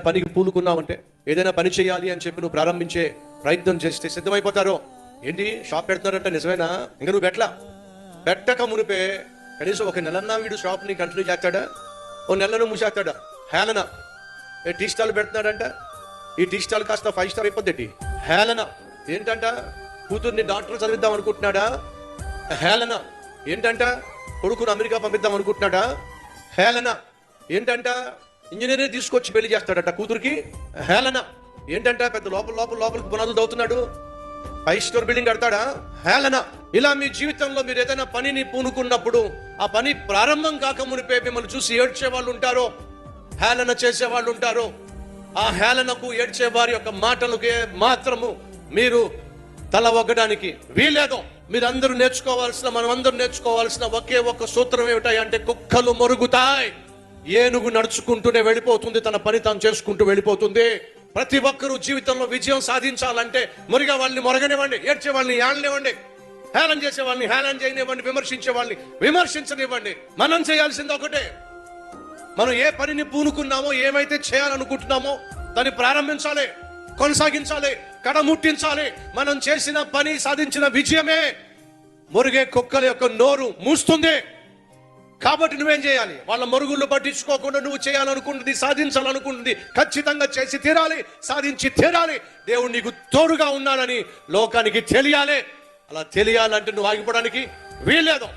పనికి పూనుకున్నావంటే, ఏదైనా పని చేయాలి అని చెప్పి నువ్వు ప్రారంభించే ప్రయత్నం చేస్తే సిద్ధమైపోతారో. ఏంటి షాప్ పెడుతున్నారంటే నిజమేనా? ఇంకా నువ్వు పెట్టక మునిపే కనీసం ఒక నెలన్నా వీడు షాప్ని కంటిన్యూ చేస్తాడా? ఓ నెలను మూసేస్తాడా? హేళన. టీ స్టాల్ పెడుతున్నాడంట, ఈ టీ స్టాల్ కాస్త 5 స్టార్ అయిపోద్ది. హేళన. ఏంటంట? కూతుర్ని డాక్టర్ చదివిద్దాం అనుకుంటున్నాడా? హేళన. ఏంటంట? కొడుకును అమెరికా పంపిద్దాం అనుకుంటున్నాడా? హేళన. ఏంటంట? ఇంజనీరింగ్ తీసుకొచ్చి పెళ్లి చేస్తాడట కూతురికి. హేళన. ఏంటంట? పెద్ద లోపలికి పునాదులు దవుతున్నాడు, 5 స్టోర్ బిల్డింగ్ కడతాడా? హేళన. ఇలా మీ జీవితంలో మీరు ఏదైనా పనిని పూనుకున్నప్పుడు ఆ పని ప్రారంభం కాక మునిపే మిమ్మల్ని చూసి ఏడ్చే వాళ్ళు ఉంటారో, హేళన చేసే వాళ్ళు ఉంటారో. ఆ హేళనకు, ఏడ్చే వారి యొక్క మాటలకి మాత్రము మీరు తల ఒగ్గడానికి వీలేదు. మనమందరూ నేర్చుకోవాల్సిన ఒకే ఒక్క సూత్రం ఏమిటంటే, కుక్కలు మొరుగుతాయి, ఏనుగు నడుచుకుంటూనే వెళ్ళిపోతుంది, తన పని తాను చేసుకుంటూ వెళ్ళిపోతుంది. ప్రతి ఒక్కరూ జీవితంలో విజయం సాధించాలంటే మురిగా వాళ్ళని మొరగనివ్వండి, ఏడ్చే వాళ్ళని ఏడనివ్వండి, హేళన చేసే వాళ్ళని హేళన చేయనివ్వండి, విమర్శించే వాళ్ళని విమర్శించనివ్వండి. మనం చేయాల్సింది ఒకటే, మనం ఏ పనిని పూనుకున్నామో, ఏమైతే చేయాలనుకుంటున్నామో దాన్ని ప్రారంభించాలి, కొనసాగించాలి, కడముట్టించాలి. మనం చేసిన పని, సాధించిన విజయమే మురిగే కుక్కల యొక్క నోరు మూస్తుంది. కాబట్టి నువ్వేం చేయాలి? వాళ్ళ మరుగుళ్ళు పట్టించుకోకుండా నువ్వు చేయాలనుకుంటుంది, సాధించాలనుకుంటుంది ఖచ్చితంగా చేసి తీరాలి, సాధించి తీరాలి. దేవుడు నీకు తోడుగా ఉన్నాడని లోకానికి తెలియాలి. అలా తెలియాలంటే నువ్వు ఆగిపోవడానికి వీల్లేదు.